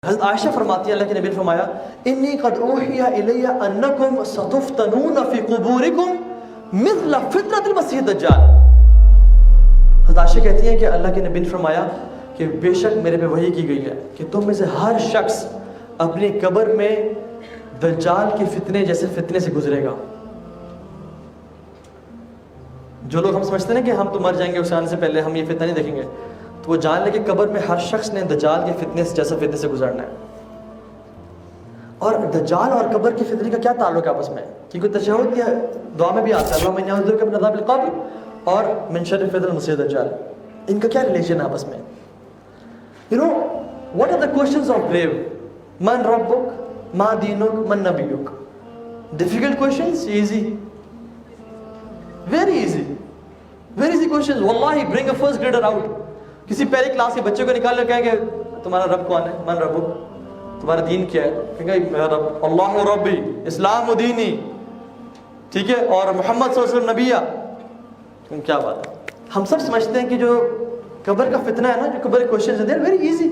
حضرت عائشہ فرماتی ہیں اللہ کے نبی نے فرمایا انی قد اوحی الی انکم ستفتنون فی قبورکم مثل فتنۃ المسیح الدجال. حضرت عائشہ کہتی ہیں کہ اللہ کے نبی نے فرمایا کہ بے شک میرے پہ وحی کی گئی ہے کہ تم میں سے ہر شخص اپنی قبر میں دجال کے فتنے جیسے فتنے سے گزرے گا. جو لوگ ہم سمجھتے ہیں کہ ہم تو مر جائیں گے اس آنے سے پہلے ہم یہ فتنہ نہیں دیکھیں گے, تو وہ جان لے کہ قبر میں ہر شخص نے دجال کے فتنے سے جیسا فتنے سے گزرنا ہے. اور دجال اور قبر کے فتنے کا کیا تعلق ہے آپس میں؟ کیونکہ تشہد کی دعا میں بھی آتا ہے اللہم انی اعوذ بک من عذاب القبر اور من شر فتنۃ المسیح الدجال. ان کا کیا ریلیشن ہے آپس میں؟ You know, what are the questions of grave? Man rabbuk, ma dinuk, man nabiyuk. Difficult questions? Easy. Very easy. Very easy questions. Wallahi, bring a first grader out. کسی پہلی کلاس کے بچے کو نکال لے کہیں گے تمہارا رب کون ہے؟ من ربک. تمہارا دین کیا ہے؟ کہیں گے میرا رب اللہ ربی اسلام و دینی, ٹھیک ہے, اور محمد صلی اللہ علیہ وسلم نبیہ. کیا بات ہے. ہم سب سمجھتے ہیں کہ جو قبر کا فتنہ ہے نا, جو قبر کے کوشچنز ہیں دے آر ویری ایزی.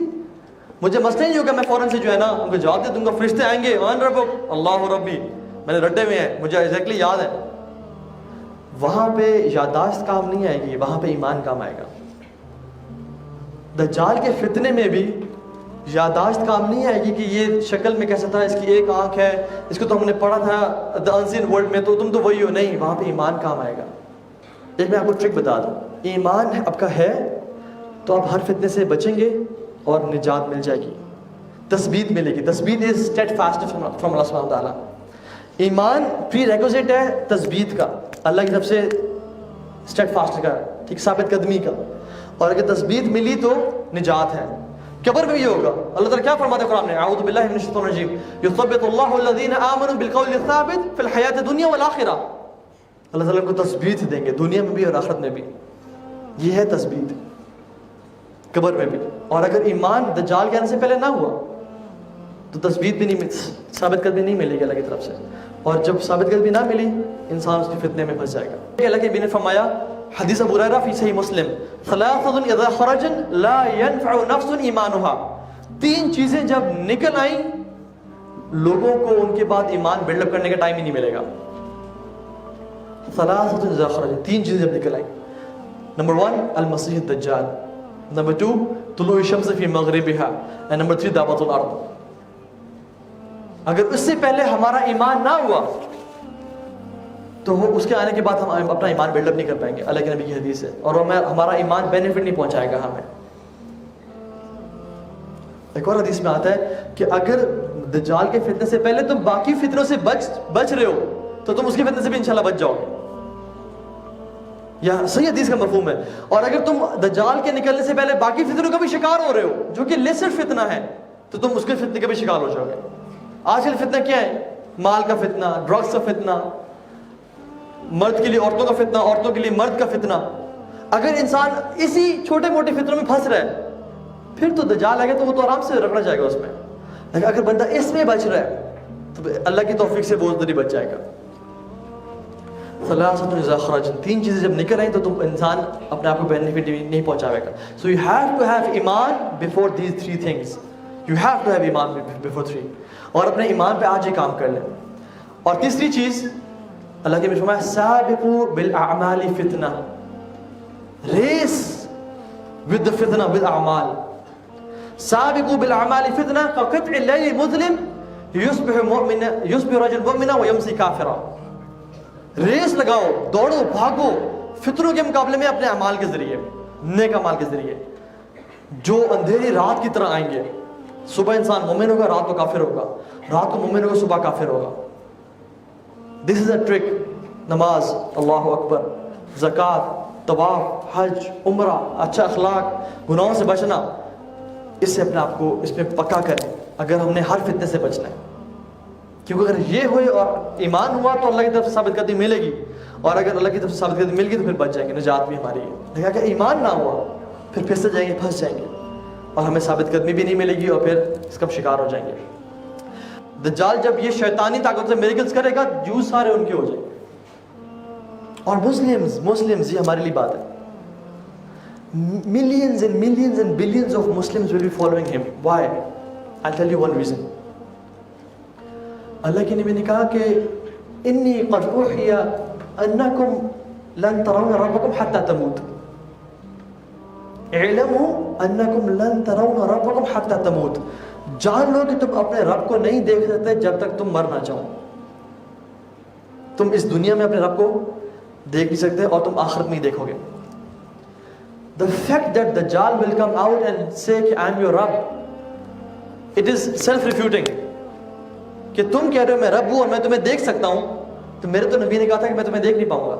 مجھے مسئلہ نہیں ہوگا میں فوراً سے جو ہے نا ان کو جواب دے دوں گا. فرشتے آئیں گے من ربک اللہ ربی, میں نے رٹے ہوئے ہیں, مجھے ایگزیکٹلی یاد ہے. وہاں پہ یادداشت کام نہیں آئے گی, وہاں پہ ایمان کام آئے گا. دجال کے فتنے میں بھی یادداشت کام نہیں آئے گی کہ یہ شکل میں کیسا تھا, اس کی ایک آنکھ ہے, اس کو تو ہم نے پڑھا تھا دی انسین ورلڈ میں, تو تم تو وہی ہو. نہیں, وہاں پہ ایمان کام آئے گا. ایک میں آپ کو ٹرک بتا دوں, ایمان آپ کا ہے تو آپ ہر فتنے سے بچیں گے اور نجات مل جائے گی, تثبیت ملے گی. تثبیت از اسٹیڈ فاسٹ فرام اللہ سبحانہ وتعالیٰ. ایمان پری ریکوزٹ ہے تثبیت کا, اللہ کی طرف سے اسٹیڈ فاسٹ کا, ٹھیک, ثابت قدمی کا. اور اگر تثبیت ملی تو نجات ہے. قبر میں یہ ہوگا. اللہ تعالیٰ کیا فرماتے ہیں قرآن میں, اعوذ باللہ من الشیطان الرجیم, یثبت اللہ الذین آمنوا بالقول الثابت فی الحیاۃ الدنیا والآخرہ. اللہ تعالیٰ کو تثبیت دیں گے دنیا میں بھی اور آخرت میں بھی. یہ ہے تثبیت قبر میں بھی. اور اگر ایمان دجال کے آنے سے پہلے نہ ہوا تو تثبیت بھی نہیں, ثابت قدمی نہیں ملے گی اللہ کی طرف سے. اور جب ثابت قدمی نہ ملی انسان اس کے فتنے میں پھنس جائے گا. اللہ کے نبی نے فرمایا حدیث ابو ہریرہ فی صحیح مسلم, ثلاثۃ اذا خرجن لا ينفع نفس ایمانها. 3 چیزیں جب نکل آئیں لوگوں کو ان کے بعد ایمان بلڈ اپ کرنے کا ٹائم ہی نہیں ملے گا. ثلاثۃ اذا خرجن, 3 چیزیں جب نکل آئیں. نمبر 1 المسیح الدجال, نمبر 2 طلوع الشمس فی مغربها, and نمبر 3 دعوت الارض. اگر اس سے پہلے ہمارا ایمان نہ ہوا تو وہ اس کے آنے کے بعد ہم اپنا ایمان بلڈ اپ نہیں کر پائیں گے. اللہ کے نبی کی حدیث ہے. اور ہمارا ایمان بینیفٹ نہیں پہنچائے گا ہمیں. ایک اور حدیث میں آتا ہے کہ اگر دجال کے فتنے سے پہلے تم باقی فتنوں سے بچ رہے ہو تو تم اس کے فتنے سے بھی انشاءاللہ بچ جاؤ گے. یا صحیح حدیث کا مفہوم ہے. اور اگر تم دجال کے نکلنے سے پہلے باقی فتنوں کا بھی شکار ہو رہے ہو جو کہ لیسر فتنہ ہے تو تم اس کے فتنے کا بھی شکار ہو جاؤ گے. آج کل فتنہ کیا ہے؟ مال کا فتنہ, ڈرگس کا فتنہ, مرد کے لیے عورتوں کا فتنہ, عورتوں کے لیے مرد کا فتنہ. اگر انسان اسی چھوٹے موٹے فتنوں میں پھنس رہا ہے پھر تو دجال آئے گا تو وہ تو آرام سے رگڑا جائے گا اس میں. لیکن اگر بندہ اس میں بچ رہا ہے تو اللہ کی توفیق سے وہ ادھر ہی بچ جائے گا. ثلاثۃ اذا خرجن, 3 چیزیں جب نکل آئیں تو تم انسان اپنے آپ کو بینیفٹ نہیں پہنچاوے گا. So you have to have ایمان before these 3 things. You have to have ایمان بیفور 3. اور اپنے ایمان پہ آج ہی کام کر لیں. اور تیسری چیز اللہ کے فرمایا سابقوا بالاعمال فتنہ, ریس with the فتنہ بالاعمال. سابقوا بالاعمال فتنہ كقطع الليل المظلم يصبح رجل مؤمنا ويمسي كافرا. ریس لگاؤ, دوڑو, بھاگو فتنوں کے مقابلے میں اپنے اعمال کے ذریعے, نیک اعمال کے ذریعے جو اندھیری رات کی طرح آئیں گے. صبح انسان مومن ہوگا, رات کو کافر ہوگا, رات کو مومن ہوگا, صبح کافر ہوگا. This is a trick. نماز, اللہ اکبر, زکوٰۃ, طواف, حج, عمرہ, اچھا اخلاق, گناہوں سے بچنا, اس سے اپنے آپ کو اس میں پکا کریں اگر ہم نے ہر فتنے سے بچنا ہے. کیونکہ اگر یہ ہوئے اور ایمان ہوا تو اللہ کی طرف سے ثابت قدمی ملے گی, اور اگر اللہ کی طرف سے ثابت قدمی مل گئی تو پھر بچ جائیں گے, نجات بھی ہماری ہے. لیکن اگر ایمان نہ ہوا پھر پھنس جائیں گے, پھنس جائیں گے, اور ہمیں ثابت قدمی بھی نہیں ملے گی اور پھر اس کا شکار ہو جائیں گے. دجال جب یہ شیطانی طاقت سے میریکلز کرے گا جوز سارے ان کے ہو جائیں گے. اور مسلمز یہ ہمارے لیے بات ہے. millions and millions and billions of Muslims will be following him. Why? I'll tell you one reason. اللہ کے نبی نے کہا کہ انی قد اوحی انکم لن ترون ربکم حتی تموت. اعلموا انکم لن ترون ربکم حتی تموت. جان لو کہ تم اپنے رب کو نہیں دیکھ سکتے جب تک تم مر نہ جاؤ. تم اس دنیا میں اپنے رب کو دیکھ نہیں سکتے اور تم آخرت میں ہی دیکھو گے. The fact that Dajjal will come out and say کہ I'm your Rabb, it is self-refuting. کہ تم کہہ رہے ہو میں رب ہوں اور میں تمہیں دیکھ سکتا ہوں, تو میرے تو نبی نے کہا تھا کہ میں تمہیں دیکھ نہیں پاؤں گا.